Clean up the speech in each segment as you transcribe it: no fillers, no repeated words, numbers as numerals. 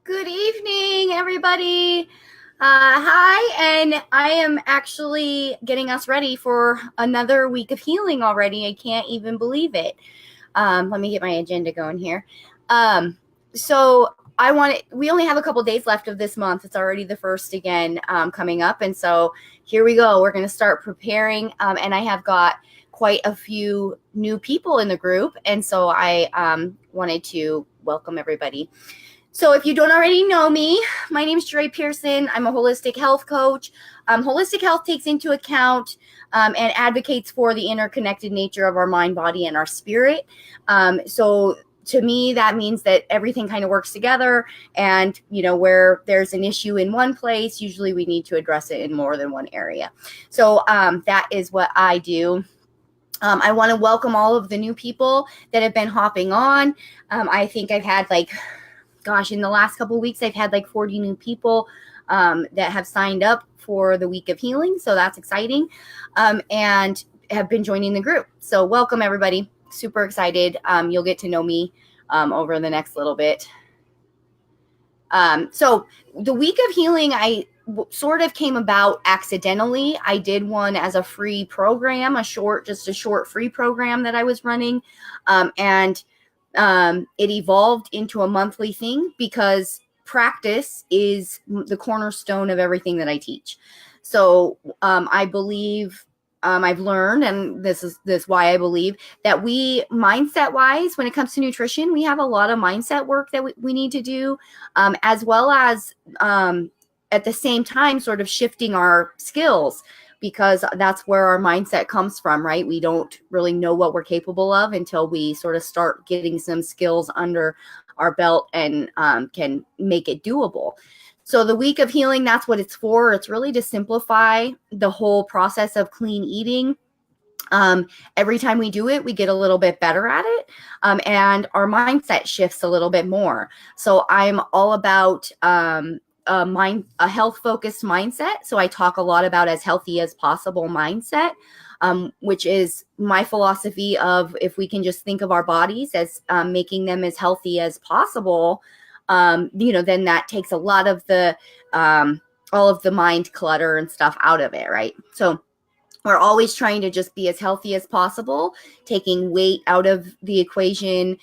Good evening, everybody. Hi, and I am actually getting us ready for another week of healing already. I can't even believe it. Let me get my agenda going here. So we only have a couple days left of this month. It's already the first again coming up. And so here we go. We're going to start preparing. And I have got quite a few new people in the group. And so I wanted to welcome everybody. So if you don't already know me, my name is Joy Pearson. I'm a holistic health coach. Holistic health takes into account and advocates for the interconnected nature of our mind, body, and our spirit. So to me, that means that everything kind of works together. And, where there's an issue in one place, usually we need to address it in more than one area. So that is what I do. I want to welcome all of the new people that have been hopping on. I think I've had in the last couple of weeks, I've had 40 new people that have signed up for the week of healing. So that's exciting. And have been joining the group. So welcome, everybody. Super excited. You'll get to know me over the next little bit. So the week of healing, sort of came about accidentally. I did one as a free program, just a short free program that I was running. And it evolved into a monthly thing because practice is the cornerstone of everything that I teach. So I believe I've learned, and this is why I believe that we, mindset wise, when it comes to nutrition, we have a lot of mindset work that we need to do, as well as at the same time sort of shifting our skills, because that's where our mindset comes from, right? We don't really know what we're capable of until we sort of start getting some skills under our belt and can make it doable. So the week of healing, that's what it's for. It's really to simplify the whole process of clean eating. Every time we do it, we get a little bit better at it, and our mindset shifts a little bit more. So I'm all about a health focused mindset. So I talk a lot about as healthy as possible mindset, which is my philosophy of, if we can just think of our bodies as making them as healthy as possible, then that takes a lot of the all of the mind clutter and stuff out of it, right? So we're always trying to just be as healthy as possible, taking weight out of the equation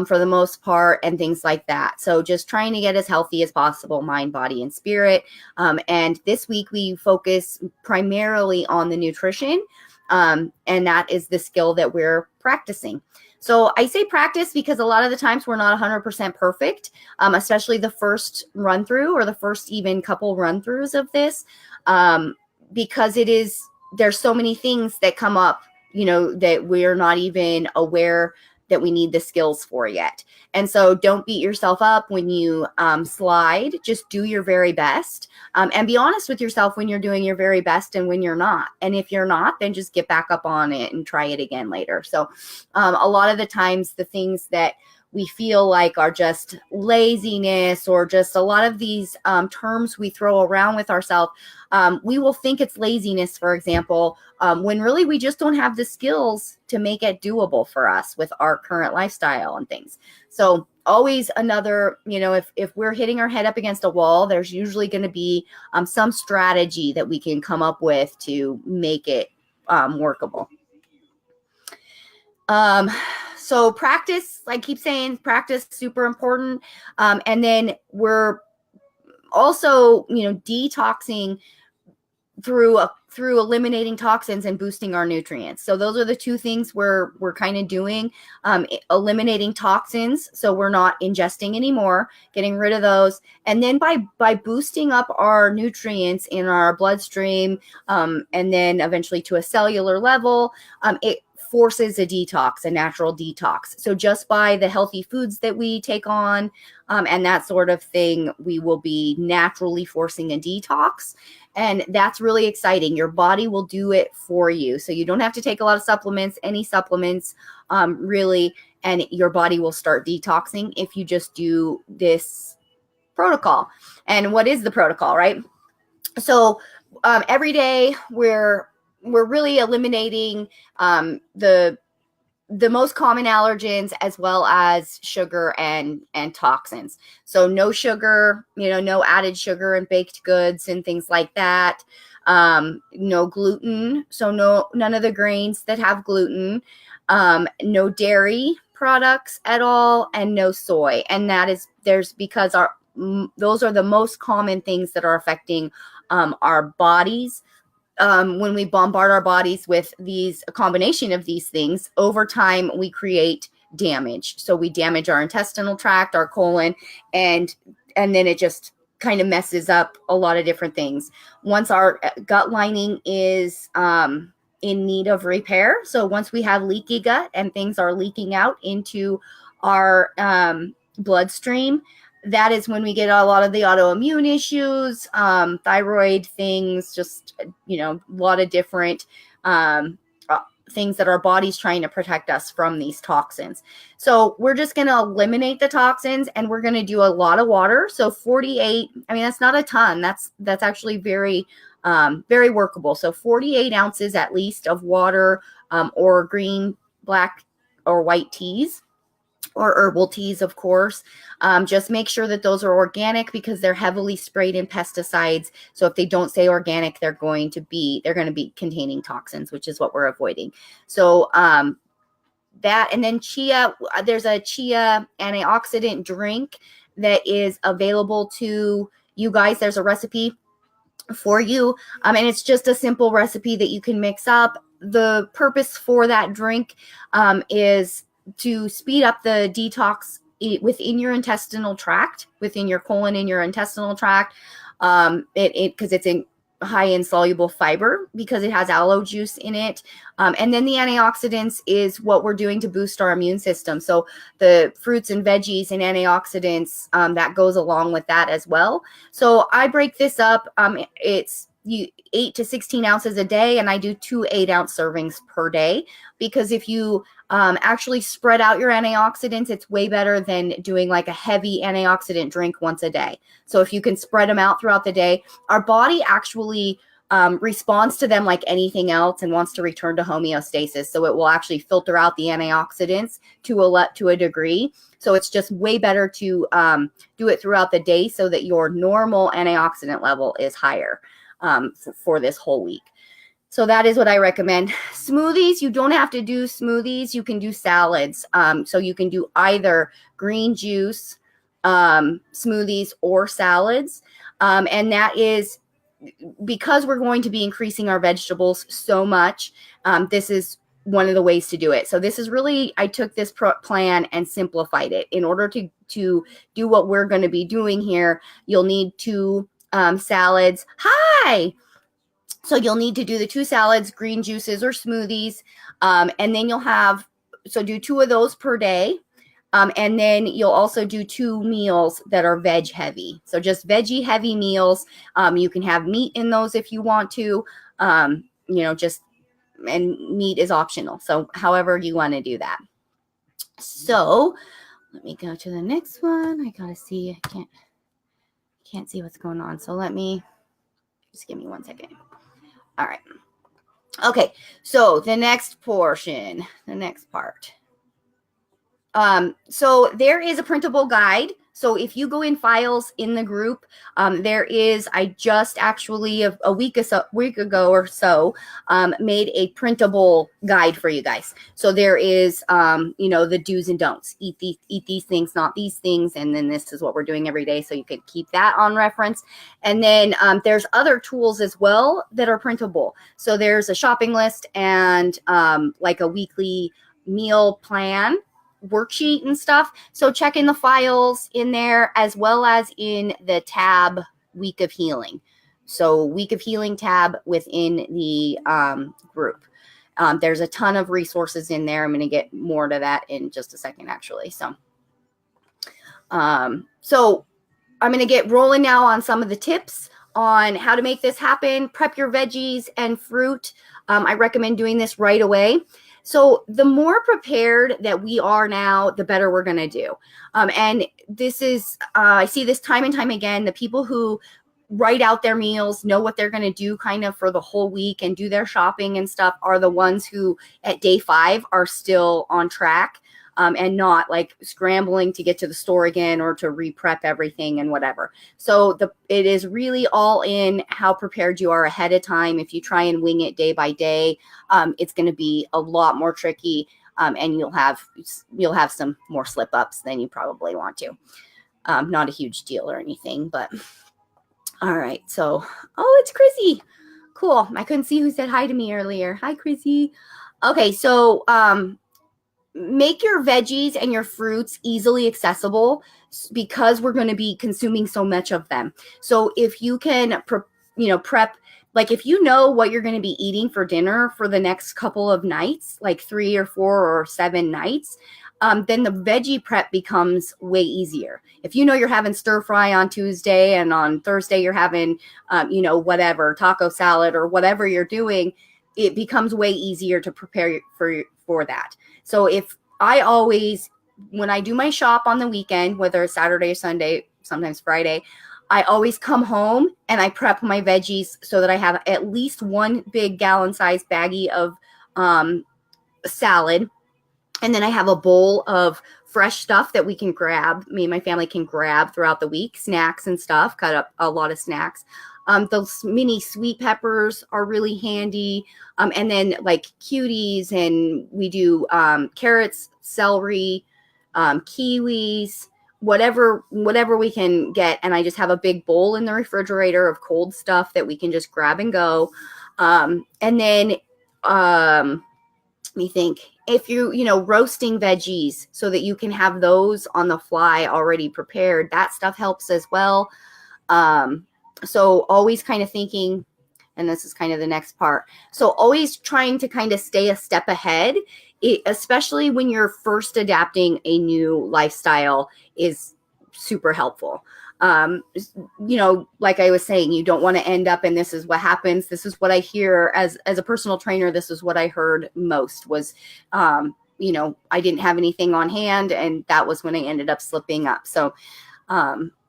for the most part, and things like that. So just trying to get as healthy as possible, mind, body, and spirit. And this week we focus primarily on the nutrition, and that is the skill that we're practicing. So I say practice because a lot of the times we're not 100% perfect, especially the first run through or the first even couple run throughs of this, because there's so many things that come up, that we're not even aware that we need the skills for yet. And so don't beat yourself up when you slide. Just do your very best, and be honest with yourself when you're doing your very best and when you're not. And if you're not, then just get back up on it and try it again later. So a lot of the times the things that we feel like are just laziness, or just a lot of these terms we throw around with ourselves, we will think it's laziness, for example, when really we just don't have the skills to make it doable for us with our current lifestyle and things. So always another, if we're hitting our head up against a wall, there's usually going to be some strategy that we can come up with to make it workable. So practice, I keep saying practice, super important. And then we're also, detoxing through eliminating toxins and boosting our nutrients. So those are the two things we're kind of doing, eliminating toxins. So we're not ingesting anymore, getting rid of those. And then by boosting up our nutrients in our bloodstream, and then eventually to a cellular level, it forces a detox, a natural detox. So just by the healthy foods that we take on, and that sort of thing, we will be naturally forcing a detox. And that's really exciting. Your body will do it for you. So you don't have to take a lot of supplements, any supplements, really, and your body will start detoxing if you just do this protocol. And what is the protocol, right? So every day we're really eliminating the the most common allergens, as well as sugar and toxins. So no sugar, no added sugar in baked goods and things like that. No gluten, so none of the grains that have gluten. No dairy products at all, and no soy. And there's because those are the most common things that are affecting our bodies. When we bombard our bodies with a combination of these things, over time we create damage. So we damage our intestinal tract, our colon, and then it just kind of messes up a lot of different things. Once our gut lining is in need of repair, so once we have leaky gut and things are leaking out into our bloodstream, that is when we get a lot of the autoimmune issues, thyroid things, just, a lot of different things that our body's trying to protect us from these toxins. So we're just going to eliminate the toxins, and we're going to do a lot of water. So 48, that's not a ton. That's actually very, very workable. So 48 ounces at least of water, or green, black, or white teas, or herbal teas, of course. Just make sure that those are organic, because they're heavily sprayed in pesticides. So if they don't say organic, they're going to be containing toxins, which is what we're avoiding. So that, and then chia, there's a chia antioxidant drink that is available to you guys. There's a recipe for you, and it's just a simple recipe that you can mix up. The purpose for that drink is to speed up the detox within your intestinal tract, within your colon and your intestinal tract, because it's high in soluble fiber, because it has aloe juice in it. And then the antioxidants is what we're doing to boost our immune system. So the fruits and veggies and antioxidants, that goes along with that as well. So I break this up. It's 8 to 16 ounces a day, and I do 2 8-ounce servings per day, because if you actually spread out your antioxidants, it's way better than doing like a heavy antioxidant drink once a day. So if you can spread them out throughout the day, our body actually responds to them like anything else and wants to return to homeostasis. So it will actually filter out the antioxidants to a degree. So it's just way better to do it throughout the day, so that your normal antioxidant level is higher for this whole week. So that is what I recommend. Smoothies, you don't have to do smoothies. You can do salads. So you can do either green juice, smoothies, or salads. And that is because we're going to be increasing our vegetables so much. This is one of the ways to do it. So this is really, I took this plan and simplified it. In order to do what we're going to be doing here, you'll need 2 salads. Hi! So you'll need to do the 2 salads, green juices, or smoothies. And then do 2 of those per day. And then you'll also do 2 meals that are veg heavy. So just veggie heavy meals. You can have meat in those if you want to, and meat is optional. So however you want to do that. So let me go to the next one. I gotta see, I can't see what's going on. So just give me 1 second. All right. Okay. So the next part. So there is a printable guide. So if you go in files in the group, I just actually a week ago or so made a printable guide for you guys. So there is, the do's and don'ts. Eat these things, not these things. And then this is what we're doing every day. So you could keep that on reference. And then there's other tools as well that are printable. So there's a shopping list and like a weekly meal plan worksheet and stuff. So check in the files in there, as well as in the tab Week of Healing. So Week of Healing tab within the group. There's a ton of resources in there. I'm going to get more to that in just a second, actually. So I'm going to get rolling now on some of the tips on how to make this happen. Prep your veggies and fruit. I recommend doing this right away. So the more prepared that we are now, the better we're going to do. And this is, I see this time and time again, the people who write out their meals, know what they're going to do kind of for the whole week and do their shopping and stuff are the ones who at day 5 are still on track, and not like scrambling to get to the store again or to re-prep everything and whatever. So it is really all in how prepared you are ahead of time. If you try and wing it day by day, it's going to be a lot more tricky, and you'll have some more slip ups than you probably want to. Not a huge deal or anything, but all right. So, oh, it's Chrissy. Cool. I couldn't see who said hi to me earlier. Hi, Chrissy. Okay. So, make your veggies and your fruits easily accessible because we're going to be consuming so much of them. So if you can, prep, like if you know what you're going to be eating for dinner for the next couple of nights, like 3 or 4 or 7 nights, then the veggie prep becomes way easier. If you know you're having stir fry on Tuesday and on Thursday you're having, whatever, taco salad or whatever you're doing, it becomes way easier to prepare for that. So if I always, when I do my shop on the weekend, whether it's Saturday or Sunday, sometimes Friday, I always come home and I prep my veggies so that I have at least one big gallon-sized baggie of salad. And then I have a bowl of fresh stuff that we can grab. Me and my family can grab throughout the week, snacks and stuff, cut up a lot of snacks. Those mini sweet peppers are really handy. And then like cuties, and we do carrots, celery, kiwis, whatever we can get. And I just have a big bowl in the refrigerator of cold stuff that we can just grab and go. And then let me think. If roasting veggies so that you can have those on the fly already prepared, that stuff helps as well. So always kind of thinking, and this is kind of the next part. So always trying to kind of stay a step ahead, especially when you're first adapting a new lifestyle, is super helpful. Like I was saying, you don't want to end up, and this is what happens. This is what I hear as a personal trainer. This is what I heard most was, I didn't have anything on hand, and that was when I ended up slipping up. So,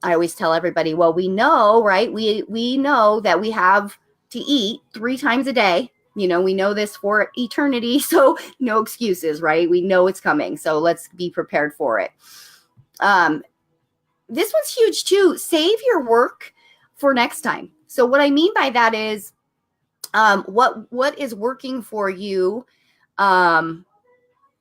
I always tell everybody, well, we know, right? We know that we have to eat 3 times a day. We know this for eternity. So no excuses, right? We know it's coming. So let's be prepared for it. This one's huge too. Save your work for next time. So what I mean by that is, what is working for you,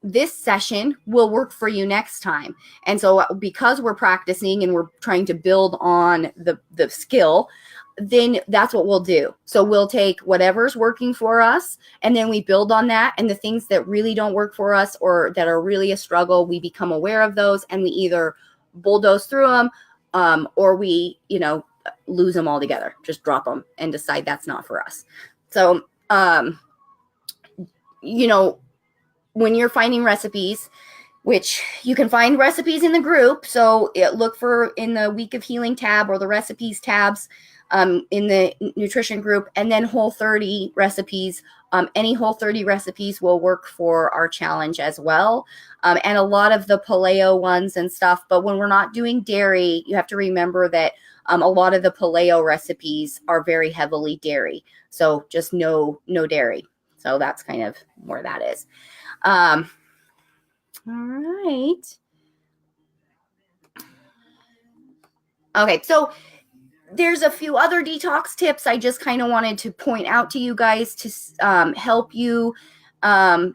this session will work for you next time. And so because we're practicing and we're trying to build on the skill, then that's what we'll do. So we'll take whatever's working for us, and then we build on that. And the things that really don't work for us or that are really a struggle, we become aware of those, and we either bulldoze through them, or we, lose them altogether, just drop them and decide that's not for us. So, when you're finding recipes, which you can find recipes in the group. So look for in the Week of Healing tab or the recipes tabs, in the nutrition group, and then Whole30 recipes. Any Whole30 recipes will work for our challenge as well. And a lot of the paleo ones and stuff. But when we're not doing dairy, you have to remember that a lot of the paleo recipes are very heavily dairy. So just no dairy. So that's kind of where that is. All right. Okay, so there's a few other detox tips I just kind of wanted to point out to you guys to help you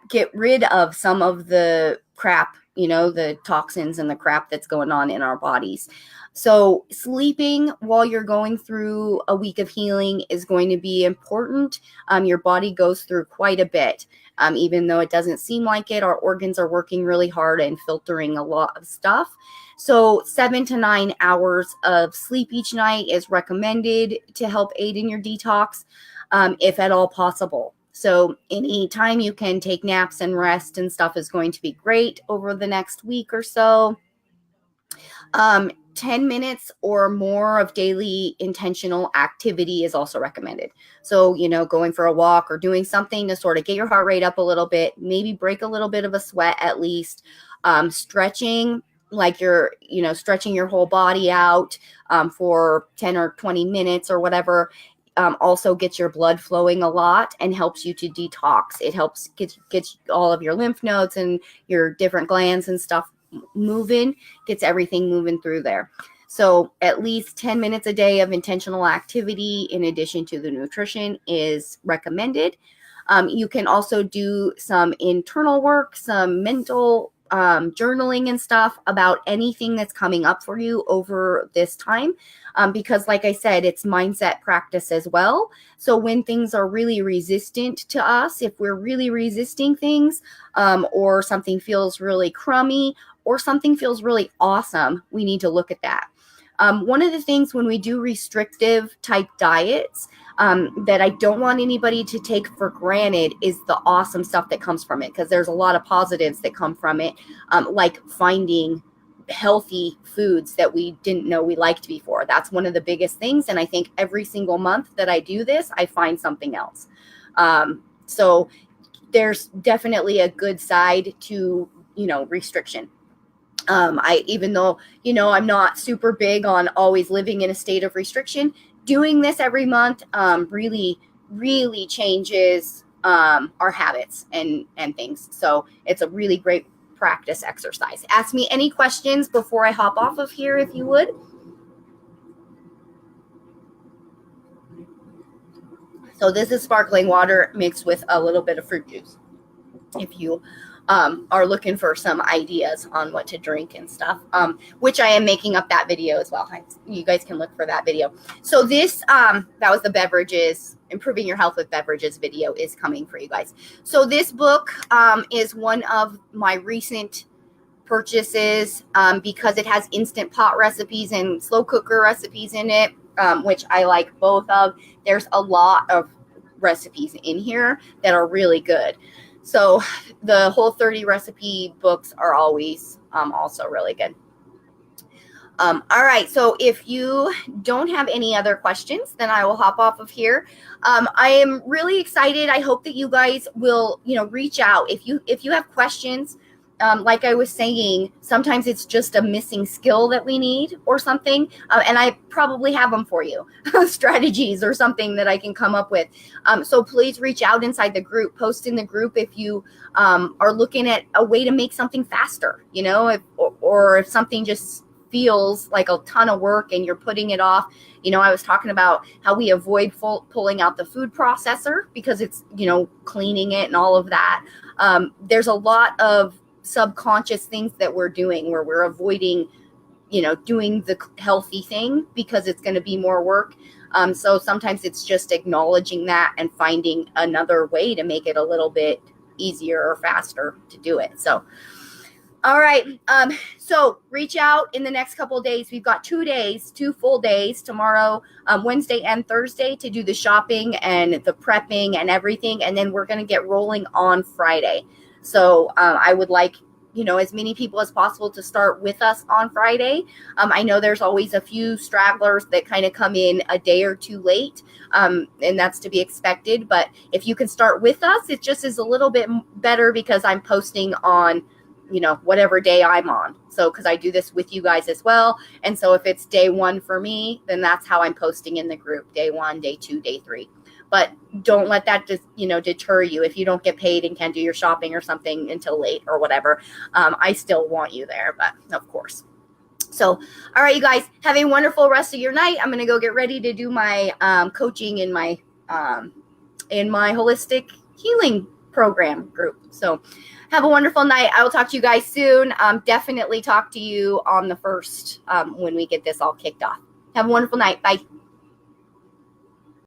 get rid of some of the crap, the toxins and the crap that's going on in our bodies. So sleeping while you're going through a week of healing is going to be important. Your body goes through quite a bit. Even though it doesn't seem like it, our organs are working really hard and filtering a lot of stuff. So 7 to 9 hours of sleep each night is recommended to help aid in your detox, if at all possible. So any time you can take naps and rest and stuff is going to be great over the next week or so. 10 minutes or more of daily intentional activity is also recommended. So, going for a walk or doing something to sort of get your heart rate up a little bit, maybe break a little bit of a sweat at least. Stretching like you're, stretching your whole body out for 10 or 20 minutes or whatever. Also gets your blood flowing a lot and helps you to detox. It helps get all of your lymph nodes and your different glands and stuff moving, gets everything moving through there. So at least 10 minutes a day of intentional activity in addition to the nutrition is recommended. You can also do some internal work, some mental journaling and stuff about anything that's coming up for you over this time. Because like I said, it's mindset practice as well. So when things are really resistant to us, if we're really resisting things, or something feels really crummy or something feels really awesome, we need to look at that. One of the things when we do restrictive type diets, that I don't want anybody to take for granted is the awesome stuff that comes from it, because there's a lot of positives that come from it, like finding healthy foods that we didn't know we liked before. That's one of the biggest things. And I think every single month that I do this, I find something else. So there's definitely a good side to, restriction. Even though, I'm not super big on always living in a state of restriction, doing this every month really, really changes our habits and things. So it's a really great practice exercise. Ask me any questions before I hop off of here, if you would. So this is sparkling water mixed with a little bit of fruit juice. If you are looking for some ideas on what to drink and stuff, which I am making up that video as well. You guys can look for that video. So this, that was the beverages, improving your health with beverages video is coming for you guys. So this book is one of my recent purchases because it has instant pot recipes and slow cooker recipes in it, which I like both of. There's a lot of recipes in here that are really good. So the Whole30 recipe books are always also really good. All right. So if you don't have any other questions, then I will hop off of here. I am really excited. I hope that you guys will, reach out if you have questions. Like I was saying, sometimes it's just a missing skill that we need or something. And I probably have them for you, strategies or something that I can come up with. So please reach out inside the group, post in the group if you are looking at a way to make something faster, or if something just feels like a ton of work and you're putting it off. I was talking about how we avoid pulling out the food processor because it's, cleaning it and all of that. There's a lot of subconscious things that we're doing where we're avoiding, doing the healthy thing because it's going to be more work. So sometimes it's just acknowledging that and finding another way to make it a little bit easier or faster to do it. So, all right. So reach out in the next couple of days. We've got 2 full days tomorrow, Wednesday and Thursday, to do the shopping and the prepping and everything. And then we're going to get rolling on Friday. So I would like, as many people as possible to start with us on Friday. I know there's always a few stragglers that kind of come in a day or two late, and that's to be expected. But if you can start with us, it just is a little bit better because I'm posting on, whatever day I'm on. So, because I do this with you guys as well. And so if it's day 1 for me, then that's how I'm posting in the group, day 1, day 2, day 3. But don't let that just, deter you if you don't get paid and can't do your shopping or something until late or whatever. I still want you there, but of course. So, all right, you guys, have a wonderful rest of your night. I'm going to go get ready to do my coaching in my holistic healing program group. So have a wonderful night. I will talk to you guys soon. Definitely talk to you on the 1st when we get this all kicked off. Have a wonderful night. Bye.